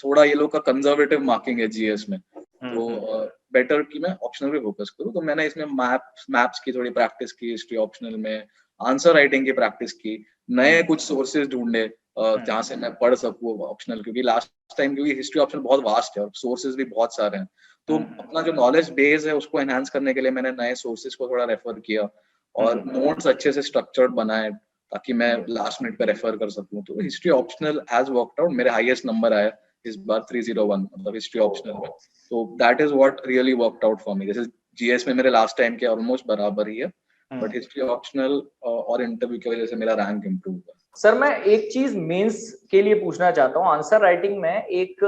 थोड़ा ये लोग का कंजर्वेटिव मार्किंग है जीएस में, तो बेटर कि मैं ऑप्शनल पे फोकस करूँ। तो मैंने इसमें मैप्स की थोड़ी प्रैक्टिस की, हिस्ट्री ऑप्शनल में आंसर राइटिंग की प्रैक्टिस की, नए कुछ सोर्सेज ढूंढे जहाँ से मैं पढ़ सकूँ ऑप्शनल, क्योंकि लास्ट टाइम क्योंकि हिस्ट्री ऑप्शनल बहुत वास्ट है और सोर्सेज भी बहुत सारे हैं। तो अपना जो नॉलेज बेस है उसको एनहांस करने के लिए मैंने नए सोर्सेज को थोड़ा रेफर किया और नोट्स अच्छे से स्ट्रक्चर्ड बनाए, ताकि मैं लास्ट मिनट पे रेफर कर सकूं। तो history optional has worked out, मेरे हाईएस्ट नंबर आया इस बार 301 मतलब हिस्ट्री ऑप्शनल में। तो that is what really worked out for me. जैसे जीएस में मेरे लास्ट टाइम के ऑलमोस्ट बराबर ही है, बट हिस्ट्री ऑप्शनल और इंटरव्यू की वजह से मेरा रैंक इम्प्रूव हुआ। सर मैं एक चीज मेंस के लिए पूछना चाहता हूँ, आंसर राइटिंग में एक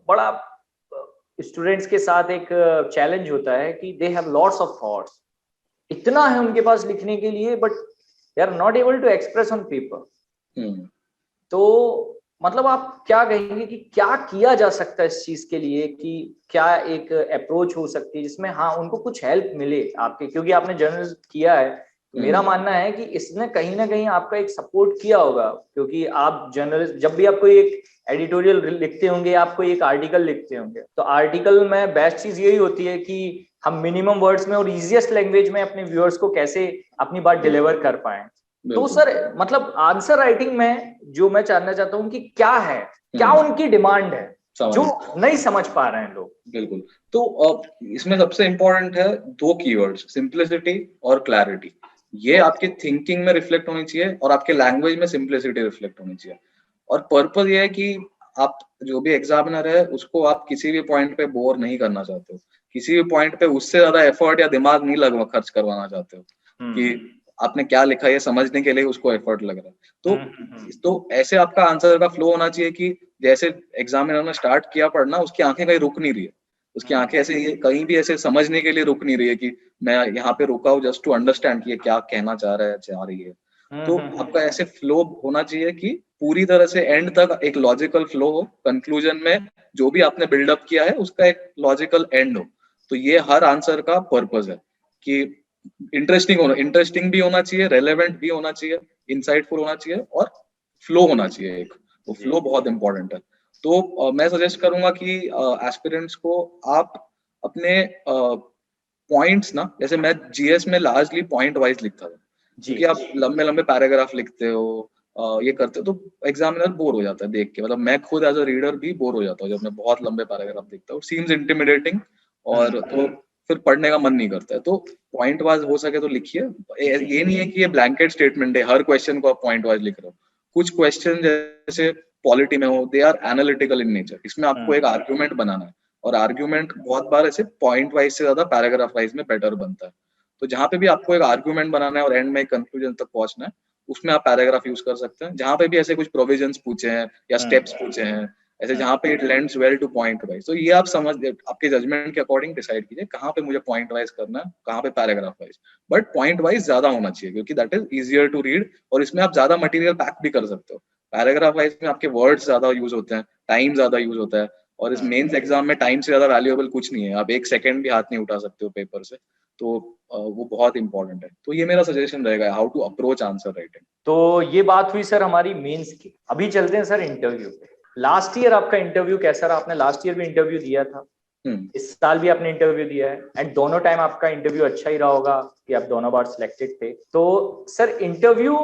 बड़ा स्टूडेंट्स के साथ एक चैलेंज होता है कि they have lots of thoughts, इतना है उनके पास लिखने के लिए, but they are not able to express on paper. तो मतलब आप क्या कहेंगे कि क्या किया जा सकता है इस चीज के लिए, कि क्या एक अप्रोच हो सकती है जिसमें हाँ उनको कुछ हेल्प मिले आपके, क्योंकि आपने जर्नलिस्ट किया है, तो मेरा मानना है कि इसने कहीं ना कहीं आपका एक सपोर्ट किया होगा, क्योंकि आप जर्नलिस्ट जब भी आप कोई एक एडिटोरियल लिखते होंगे, आप कोई एक आर्टिकल लिखते होंगे, तो आर्टिकल में बेस्ट चीज यही होती है कि हम मिनिमम वर्ड्स में और इजिएस्ट लैंग्वेज में अपने व्यूअर्स को कैसे अपनी बात डिलीवर कर पाए। तो सर मतलब आंसर राइटिंग में जो मैं जानना चाहता हूँ कि क्या है, क्या उनकी डिमांड है जो नहीं समझ पा रहे हैं लोग। बिल्कुल, तो इसमें सबसे इंपॉर्टेंट है 2 कीवर्ड्स, सिंप्लिसिटी और क्लैरिटी। ये आपके थिंकिंग में रिफ्लेक्ट होनी चाहिए और आपके लैंग्वेज में सिंप्लिसिटी रिफ्लेक्ट होनी चाहिए। और पर्पस ये है कि आप जो भी एग्जामिनर है उसको आप किसी भी पॉइंट पे बोर नहीं करना चाहते हो, किसी भी पॉइंट पे उससे ज्यादा एफर्ट या दिमाग नहीं खर्च करवाना चाहते हो कि आपने क्या लिखा है समझने के लिए उसको एफर्ट लग रहा है। तो ऐसे आपका आंसर का फ्लो होना चाहिए कि जैसे एग्जामिनर ने स्टार्ट किया पढ़ना, उसकी आंखें कहीं रुक नहीं रही है, उसकी आंखें ऐसे कहीं भी ऐसे समझने के लिए रुक नहीं रही है कि मैं यहाँ पे रुका हूँ जस्ट टू अंडरस्टैंड कि ये क्या कहना चाह रही है। तो आपका ऐसे फ्लो होना चाहिए कि पूरी तरह से एंड तक एक लॉजिकल फ्लो हो, कंक्लूजन में जो भी आपने बिल्डअप किया है उसका एक लॉजिकल एंड हो। तो ये हर आंसर का पर्पस है कि इंटरेस्टिंग भी होना चाहिए, रेलेवेंट भी होना चाहिए, इंसाइटफुल होना चाहिए और फ्लो होना चाहिए एक, वो फ्लो बहुत इंपॉर्टेंट है। तो मैं सजेस्ट करूंगा कि एस्पिरेंट्स को आप अपने पॉइंट्स ना, जैसे मैं जीएस में लार्जली पॉइंट वाइज लिखता था, क्योंकि आप लंबे लंबे पैराग्राफ लिखते हो, ये करते हो तो एग्जामिनर बोर हो जाता है देख के। मतलब मैं खुद एज अ रीडर भी बोर हो जाता हूँ जब मैं बहुत लंबे पैराग्राफ देखता हूँ, सीम्स इंटिमिडेटिंग, और तो फिर पढ़ने का मन नहीं करता है। तो पॉइंट वाइज हो सके तो लिखिए। ये नहीं है कि ये ब्लैंकेट स्टेटमेंट है, हर क्वेश्चन को आप पॉइंट वाइज लिख रहे हो। कुछ क्वेश्चन जैसे पॉलिटी में हो, they are analytical in nature, इसमें आपको एक आर्ग्यूमेंट बनाना है, और आर्ग्यूमेंट बहुत बार ऐसे पॉइंट वाइज से ज्यादा पैराग्राफ वाइज में बेटर बनता है। तो जहां पे भी आपको एक आर्ग्यूमेंट बनाना है और एंड में कंक्लूजन तक पहुंचना है, उसमें आप पैराग्राफ यूज कर सकते हैं। जहां पे भी ऐसे कुछ प्रोविजंस पूछे हैं या स्टेप्स पूछे हैं ऐसे, जहां पे it lends well two point wise, तो ये आप समझ आपके जजमेंट के अकॉर्डिंग डिसाइड कीजिए कहाँ पे मुझे पॉइंट वाइज करना है, कहाँ पे paragraph wise. But point wise ज्यादा होना चाहिए क्योंकि that is easier to read, और इसमें आप ज्यादा मटेरियल पैक भी कर सकते हो। पैराग्राफ वाइज में आपके वर्ड्स ज्यादा यूज होते हैं, टाइम ज्यादा यूज होता है, और इस मेंस एग्जाम में टाइम से ज्यादा वैल्यूएबल कुछ नहीं है। आप 1 सेकंड भी हाथ नहीं उठा सकते हो पेपर से, तो वो बहुत इंपॉर्टेंट है। तो ये मेरा सजेशन रहेगा, how to approach answer writing. तो ये बात हुई सर हमारी मेंस की। अभी चलते हैं सर इंटरव्यू पे। लास्ट ईयर आपका इंटरव्यू कैसा रहा? आपने लास्ट ईयर भी इंटरव्यू दिया था, इस साल भी आपने इंटरव्यू दिया है, एंड दोनों टाइम आपका इंटरव्यू अच्छा ही रहा होगा कि आप दोनों बार सिलेक्टेड थे। तो सर इंटरव्यू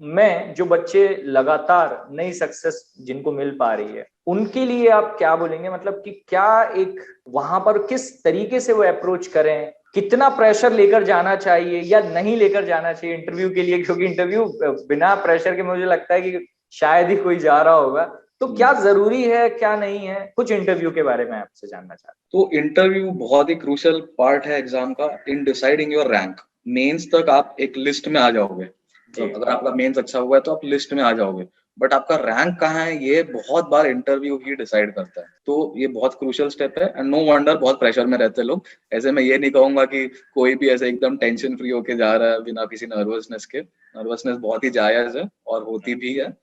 में जो बच्चे लगातार नई सक्सेस जिनको मिल पा रही है, उनके लिए आप क्या बोलेंगे? मतलब कि क्या एक वहां पर किस तरीके से वो अप्रोच करें, कितना प्रेशर लेकर जाना चाहिए या नहीं लेकर जाना चाहिए इंटरव्यू के लिए? क्योंकि इंटरव्यू बिना प्रेशर के मुझे लगता है कि शायद ही कोई जा रहा होगा। तो क्या जरूरी है, क्या नहीं है, कुछ इंटरव्यू के बारे में आपसे जानना चाहता हूँ। तो इंटरव्यू बहुत ही क्रूशियल पार्ट है एग्जाम का in deciding your rank. Mains तक आप एक लिस्ट में आ जाओगे, तो अगर आपका मेंस अच्छा हुआ है तो आप लिस्ट में आ जाओगे, बट आपका रैंक कहाँ है ये बहुत बार इंटरव्यू ही डिसाइड करता है। तो ये बहुत क्रूशियल स्टेप है, एंड नो वंडर बहुत प्रेशर में रहते हैं लोग। ऐसे मैं ये नहीं कहूंगा कि कोई भी ऐसे एकदम टेंशन फ्री होके जा रहा है बिना किसी नर्वसनेस के। नर्वसनेस बहुत ही जायज है और होती भी है,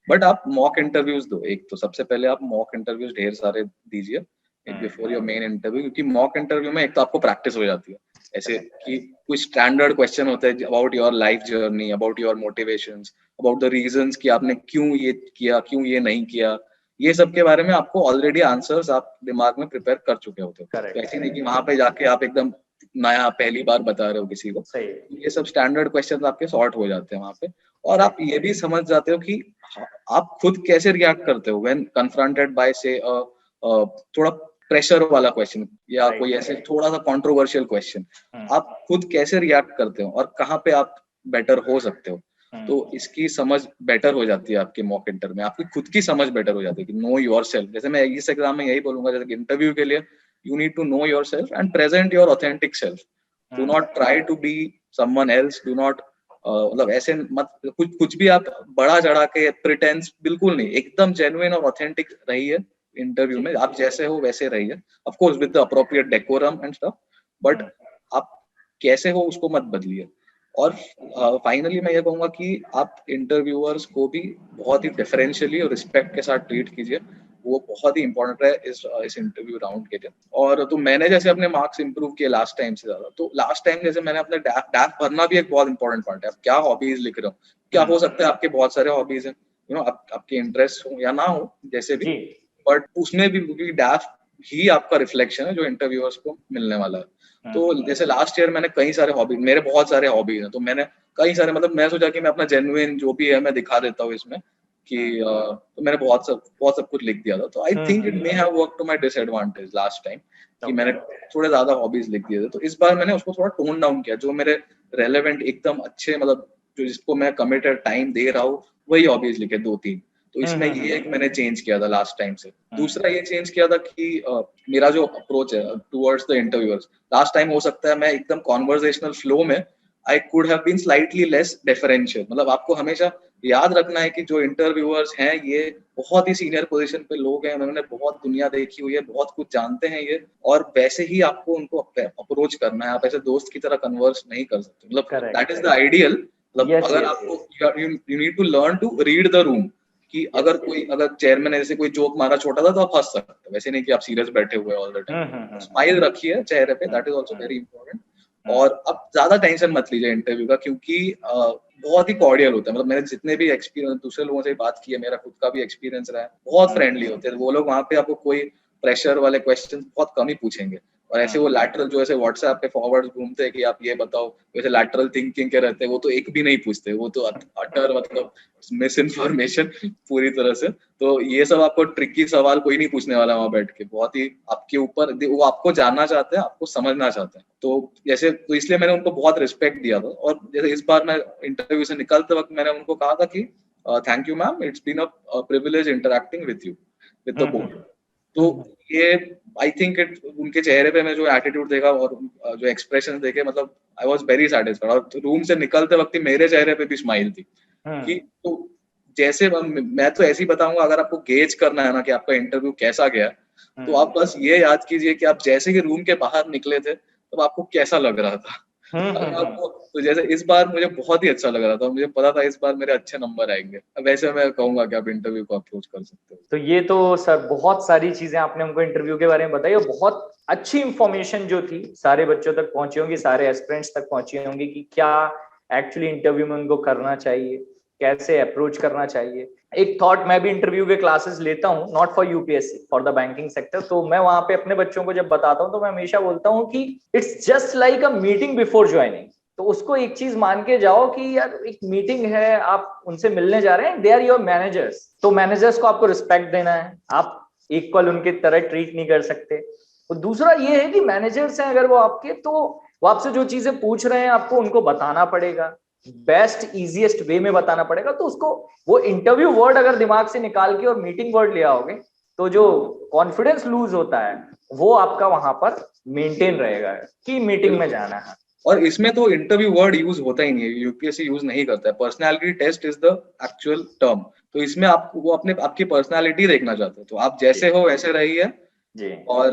बट आप मॉक इंटरव्यूज दो। एक तो सबसे पहले आप मॉक इंटरव्यूज ढेर सारे दीजिए बिफोर योर मेन इंटरव्यू, क्योंकि मॉक इंटरव्यू में एक तो आपको प्रैक्टिस हो जाती है, ऐसे कि कुछ स्टैंडर्ड क्वेश्चन होते हैं about your life journey, about your motivations, about the reasons कि आपने क्यों ये किया, क्यों ये नहीं किया। ये सब के बारे में आपको ऑलरेडी आंसर्स आप दिमाग में प्रिपेयर कर चुके होते हो। तो ऐसे नहीं कि वहां पे जाके आप एकदम नया पहली बार बता रहे हो किसी को। ये सब स्टैंडर्ड क्वेश्चन आपके सॉर्ट हो जाते हैं वहां पे, और आप ये भी समझ जाते हो कि आप खुद कैसे रिएक्ट करते हो व्हेन कन्फ्रंटेड बाय से थोड़ा प्रेशर वाला क्वेश्चन या कोई ऐसे थोड़ा सा कंट्रोवर्शियल क्वेश्चन। आप खुद कैसे रिएक्ट करते हो और कहाँ पे आप बेटर हो सकते हो। तो इसकी समझ बेटर हो जाती है आपके मॉक इंटर में, आपकी खुद की समझ बेटर हो जाती है कि नो योर सेल्फ। जैसे मैं इस एग्जाम में यही बोलूंगा, जैसे इंटरव्यू के लिए you need to know yourself and present your authentic self. Do not try to be someone else, do not मतलब ऐसे मत कुछ भी आप बड़ा चढ़ा के प्रिटेंस बिल्कुल नहीं, एकदम जेन्युइन और ऑथेंटिक रहिए इंटरव्यू में, आप जैसे हो वैसे रहिए, of course with the appropriate decorum and stuff, but आप कैसे हो उसको मत बदलिए। और फाइनली मैं ये कहूंगा कि आप इंटरव्यूअर्स को भी बहुत ही डिफरेंशियली और रिस्पेक्ट के साथ ट्रीट कीजिए, वो बहुत ही इंपॉर्टेंट है इस इंटरव्यू राउंड के लिए। और तो मैंने जैसे अपने मार्क्स इंप्रूव किए लास्ट टाइम से ज्यादा, तो लास्ट टाइम जैसे मैंने अपने डैफ भरना भी एक बहुत इंपॉर्टेंट पार्ट है। आप क्या हॉबीज लिख रहे हो, क्या हो सकता है आपके बहुत सारे हॉबीज हैं, आपके इंटरेस्ट हो या ना हो जैसे भी, बट उसमें भी डैफ ही आपका रिफ्लेक्शन है जो इंटरव्यूअर्स को मिलने वाला है। तो जैसे लास्ट ईयर मैंने कई सारे हॉबीज, मेरे बहुत सारे हॉबीज हैं, तो मैंने कई सारे मतलब मैं सोचा कि मैं अपना जेन्युइन जो भी है मैं दिखा देता हूँ इसमें कि तो मैंने बहुत सब कुछ लिख दिया था। तो I think it may have work to my disadvantage last time कि मैंने थोड़े ज्यादा हॉबीज लिख दिए थे। तो इस बार मैंने उसको थोड़ा टोन डाउन किया, जो मेरे रेलेवेंट एकदम अच्छे मतलब जो जिसको मैं कमिटेड टाइम दे रहा हूँ वही हॉबीज लिखे 2-3। तो इसमें ये एक मैंने चेंज किया था लास्ट टाइम से। दूसरा ये चेंज किया था कि मेरा जो अप्रोच है towards the interviewers, last time हो सकता है मैं एकदम कॉन्वर्सेशनल फ्लो में I could have been slightly less differential. मतलब आपको हमेशा याद रखना है कि जो इंटरव्यूअर्स हैं ये बहुत ही सीनियर पोजीशन पे लोग हैं, उन्होंने बहुत दुनिया देखी हुई है, बहुत कुछ जानते हैं ये, और वैसे ही आपको उनको अप्रोच करना है। आप ऐसे दोस्त की तरह कन्वर्स नहीं कर सकते, मतलब दैट इज द आइडियल। मतलब अगर आपको you need to learn to read the room कि अगर चेयरमैन ने जैसे कोई जोक मारा छोटा था तो आप हंस सकते हैं, वैसे नहीं कि आप सीरियस बैठे हुए ऑल द टाइम। स्माइल रखिए चेहरे पे, that is also very important. और अब ज्यादा टेंशन मत लीजिए इंटरव्यू का, क्योंकि बहुत ही कॉर्डियल होता है। मतलब मैंने जितने भी एक्सपीरियंस दूसरे लोगों से बात की है, मेरा खुद का भी एक्सपीरियंस रहा है, बहुत फ्रेंडली होते हैं वो लोग। वहाँ पे आपको कोई प्रेशर वाले क्वेश्चन बहुत कम ही पूछेंगे, और ऐसे वो लैटरल जो ऐसे व्हाट्सएप पे फॉरवर्ड घूमते हैं कि आप ये बताओ, वैसे लैटरल थिंकिंग के रहते हैं वो तो एक भी नहीं पूछते, वो तो अटर मतलब मिस इन्फॉर्मेशन पूरी तरह से। तो ये सब आपको ट्रिकी सवाल कोई नहीं पूछने वाला वहां बैठ के, बहुत ही आपके ऊपर, वो आपको जानना चाहते हैं, आपको समझना चाहते हैं। तो जैसे तो इसलिए मैंने उनको बहुत रिस्पेक्ट दिया था। और जैसे इस बार मैं इंटरव्यू से निकलते वक्त मैंने उनको कहा था कि thank you ma'am, it's been a privilege interacting with you with the board. तो ये आई थिंक इट उनके चेहरे पे मैं जो एटीट्यूड देखा और जो एक्सप्रेशन देखे, मतलब आई वाज वेरी सैटिस्फाइड। और रूम से निकलते वक्त मेरे चेहरे पे भी स्माइल थी कि तो जैसे मैं तो ऐसे ही बताऊंगा, अगर आपको गेज करना है ना कि आपका इंटरव्यू कैसा गया, तो आप बस ये याद कीजिए कि आप जैसे ही रूम के बाहर निकले थे तब आपको कैसा लग रहा था। आपको तो जैसे इस बार मुझे बहुत ही अच्छा लग रहा था, मुझे पता था इस बार मेरे अच्छे नंबर आएंगे। वैसे मैं कहूंगा कि आप इंटरव्यू को अप्रोच कर सकते हो। तो ये तो सर बहुत सारी चीजें आपने हमको इंटरव्यू के बारे में बताई, और बहुत अच्छी इंफॉर्मेशन जो थी सारे बच्चों तक पहुंची होंगी, सारे एस्पिरेंट्स तक पहुंची होंगी कि क्या एक्चुअली इंटरव्यू में उनको करना चाहिए, कैसे अप्रोच करना चाहिए। एक थॉट, मैं भी इंटरव्यू के क्लासेस लेता हूँ, not for UPSC, for the banking sector. तो मैं वहां पे अपने बच्चों को जब बताता हूँ तो मैं हमेशा बोलता हूँ कि it's just like a meeting before joining. तो उसको एक चीज मान के जाओ कि यार एक मीटिंग है, आप उनसे मिलने जा रहे हैं, दे आर योर मैनेजर्स। तो मैनेजर्स को आपको रिस्पेक्ट देना है, आप इक्वल उनके तरह ट्रीट नहीं कर सकते। तो दूसरा ये है कि मैनेजर्स हैं अगर वो आपके, तो वो आपसे जो चीजें पूछ रहे हैं आपको उनको बताना पड़ेगा, बेस्ट इजीएस्ट वे में बताना पड़ेगा। तो उसको वो इंटरव्यू वर्ड अगर दिमाग से निकाल के और मीटिंग वर्ड ले आओगे तो जो कॉन्फिडेंस लूज होता है वो आपका वहां पर मेंटेन रहेगा कि मीटिंग में जाना है। और इसमें तो इंटरव्यू वर्ड यूज होता ही नहीं है, यूपीएससी यूज नहीं करता है। Personality test is the actual term. तो इसमें आप वो अपने आपकी पर्सनालिटी देखना चाहते हैं, तो आप जैसे हो वैसे रहिए जी, और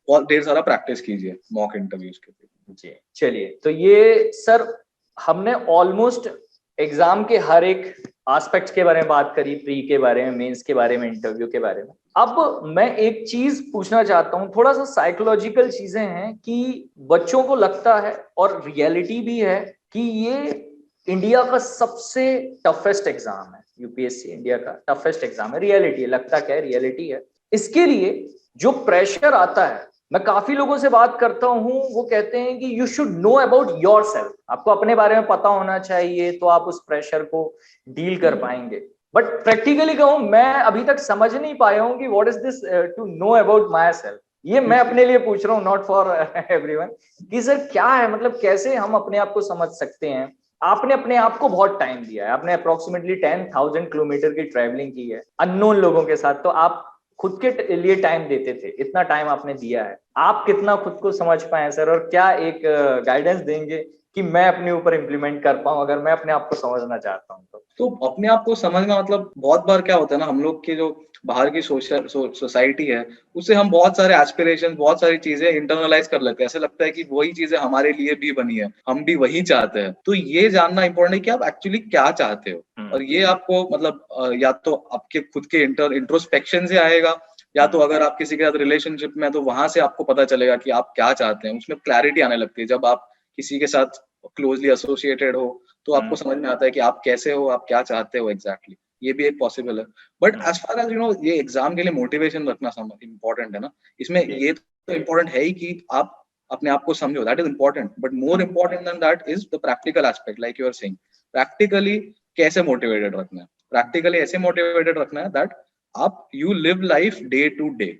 बहुत ढेर सारा प्रैक्टिस कीजिए मॉक इंटरव्यूज के लिए जी। चलिए, तो ये सर हमने ऑलमोस्ट एग्जाम के हर एक एस्पेक्ट्स के बारे में बात करी, प्री के बारे में, मेंस के बारे में, इंटरव्यू के बारे में। अब मैं एक चीज पूछना चाहता हूँ, थोड़ा सा साइकोलॉजिकल चीजें हैं कि बच्चों को लगता है और रियलिटी भी है कि ये इंडिया का सबसे टफेस्ट एग्जाम है। यूपीएससी इंडिया का टफेस्ट एग्जाम है, रियलिटी है। लगता क्या है, रियलिटी है। इसके लिए जो प्रेशर आता है, मैं काफी लोगों से बात करता हूं, वो कहते हैं कि you should know about your self, आपको अपने बारे में पता होना चाहिए, तो आप उस प्रेशर को डील कर पाएंगे। बट प्रैक्टिकली कहूं, मैं अभी तक समझ नहीं पाया हूं कि what is this to know about myself. ये मैं अपने लिए पूछ रहा हूँ, नॉट फॉर एवरीवन, कि सर क्या है, मतलब कैसे हम अपने आप को समझ सकते हैं, आपने अपने आप को बहुत टाइम दिया है, आपने अप्रोक्सीमेटली 10,000 किलोमीटर की ट्रैवलिंग की है अननोन लोगों के साथ, तो आप खुद के लिए टाइम देते थे, इतना टाइम आपने दिया है, आप कितना खुद को समझ पाए सर, और क्या एक गाइडेंस देंगे कि मैं अपने ऊपर इम्प्लीमेंट कर पाऊं अगर मैं अपने आप को समझना चाहता हूं तो अपने आप को समझना मतलब बहुत बार क्या होता है ना, हम लोग की जो बाहर की सोसाइटी है उससे हम बहुत सारे एस्पिरेशन, बहुत सारी चीजें इंटरनलाइज कर लेते हैं। ऐसे लगता है कि वही चीजें हमारे लिए भी बनी है, हम भी वही चाहते हैं। तो ये जानना इंपॉर्टेंट है कि आप एक्चुअली क्या चाहते हो, और ये आपको मतलब या तो आपके खुद के इंट्रोस्पेक्शन से आएगा, या तो अगर आप किसी के साथ रिलेशनशिप में है तो वहां से आपको पता चलेगा कि आप क्या चाहते हैं। उसमें क्लैरिटी आने लगती है जब आप किसी के साथ क्लोजली एसोसिएटेड हो, तो आपको समझ में आता है कि आप कैसे हो, आप क्या चाहते हो एग्जैक्टली। ये भी एक पॉसिबल है। बट एज फार एज ये एग्जाम के लिए मोटिवेशन रखना इम्पोर्टेंट है ना, इसमें ये तो इम्पोर्टेंट है ही कि आप अपने आप को समझो, that is important. But more important than that is the practical aspect, like you are saying. Practically कैसे मोटिवेटेड रखना है, प्रैक्टिकली ऐसे मोटिवेटेड रखना है दैट आप you live life day to day.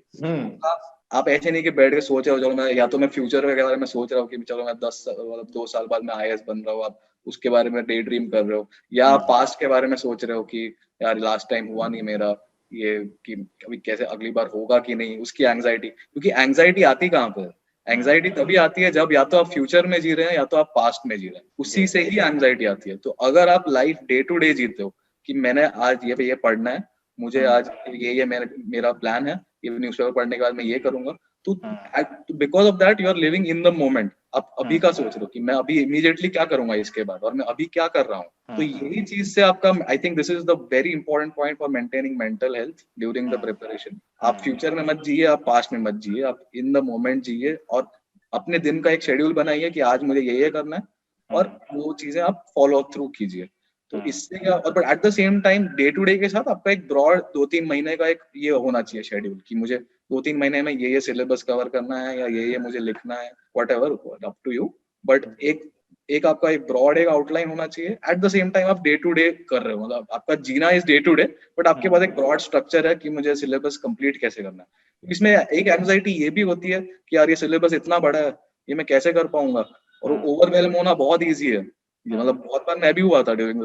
आप ऐसे नहीं कि बैठ के सोच रहे हो, चलो मैं या तो मैं फ्यूचर के बारे में सोच रहा हूँ कि चलो मैं 2 साल बाद मैं IAS बन रहा हूँ, आप उसके बारे में डे ड्रीम कर रहे हो, या आप पास्ट के बारे में सोच रहे हो कि यार लास्ट टाइम हुआ नहीं मेरा ये, कि अभी कैसे अगली बार होगा कि नहीं, उसकी एंग्जाइटी। क्योंकि एंग्जाइटी आती कहाँ पर, एंग्जाइटी तभी आती है जब या तो आप फ्यूचर में जी रहे हैं या तो आप पास्ट में जी रहे हैं, उसी से ही एंग्जाइटी आती है। तो अगर आप लाइफ डे टू डे जीते हो कि मैंने आज ये पढ़ना है, मुझे आज ये मेरा प्लान है, ये न्यूज़पेपर पढ़ने के बाद मैं ये करूंगा, तो because of that you are living in the moment. आप अभी का सोच रहे हो कि मैं अभी इमीडिएटली क्या करूंगा इसके बाद, और मैं अभी क्या कर रहा हूँ। तो यही चीज से आपका, I think this is the very important point for maintaining mental health during the preparation. आप फ्यूचर में मत जिए, आप पास्ट में मत जिए, आप इन द मोमेंट जिए, और अपने दिन का एक शेड्यूल बनाइए कि आज मुझे ये करना है, और वो चीजें आप फॉलो थ्रू कीजिए। तो इससे क्या, और but at the same time day to day के साथ आपका एक ब्रॉड 2-3 महीने का एक ये होना चाहिए शेड्यूल, कि मुझे 2-3 महीने में ये सिलेबस कवर करना है, या ये मुझे लिखना है, whatever, up to you. But एक आपका एक ब्रॉड एक आउटलाइन होना चाहिए। एट द सेम टाइम आप डे टू डे कर रहे हो, मतलब आपका जीना is day to day, but आपके पास एक ब्रॉड स्ट्रक्चर है कि मुझे सिलेबस कंप्लीट कैसे करना है। इसमें एक एंग्जाइटी ये भी होती है कि यार ये सिलेबस इतना बड़ा है, ये मैं कैसे कर पाऊंगा, और ओवरवेलम होना बहुत ईजी है। ये मतलब बहुत बार मैं भी हुआ था ड्यूरिंग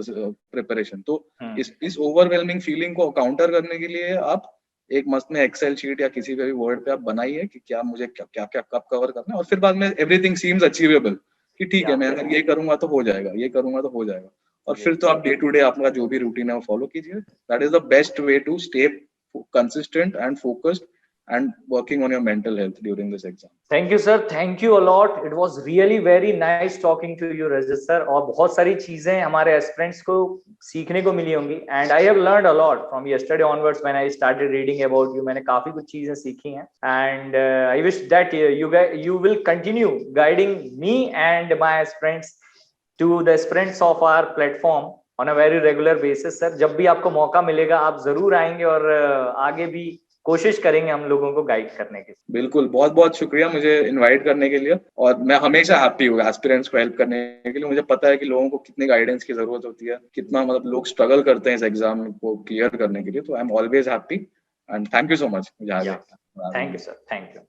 प्रिपरेशन। तो इस ओवरवेलमिंग फीलिंग को काउंटर करने के लिए आप एक मस्त में एक्सेल शीट या किसी भी वर्ड पे आप बनाइए कि क्या मुझे क्या कब कवर करना है, और फिर बाद में एवरीथिंग सीम्स अचीवेबल, कि ठीक है मैं अगर ये करूंगा तो हो जाएगा, ये करूंगा तो हो जाएगा। और फिर तो आप डे टू डे आपका जो भी रूटीन है वो फॉलो कीजिए। That is the best way to stay consistent and focused and working on your mental health during this exam. Thank you sir, thank you a lot. It was really very nice talking to you Rajat sir, और बहुत सारी चीजें हमारे aspirants को सीखने को मिली होंगी, and I have learned a lot from yesterday onwards when I started reading about you. मैंने काफी कुछ चीजें सीखी हैं, and I wish that you will continue guiding me and my aspirants to the aspirants of our platform on a very regular basis sir. जब भी आपको मौका मिलेगा आप जरूर आएंगे, और आगे भी कोशिश करेंगे हम लोगों को गाइड करने की। बिल्कुल, बहुत बहुत शुक्रिया मुझे इनवाइट करने के लिए, और मैं हमेशा हैप्पी हूँ एस्पिरेंट्स को हेल्प करने के लिए। मुझे पता है कि लोगों को कितनी गाइडेंस की जरूरत होती है, कितना मतलब लोग स्ट्रगल करते हैं इस एग्जाम को क्लियर करने के लिए। तो I am always happy, and thank you so much. Thank you sir, thank you.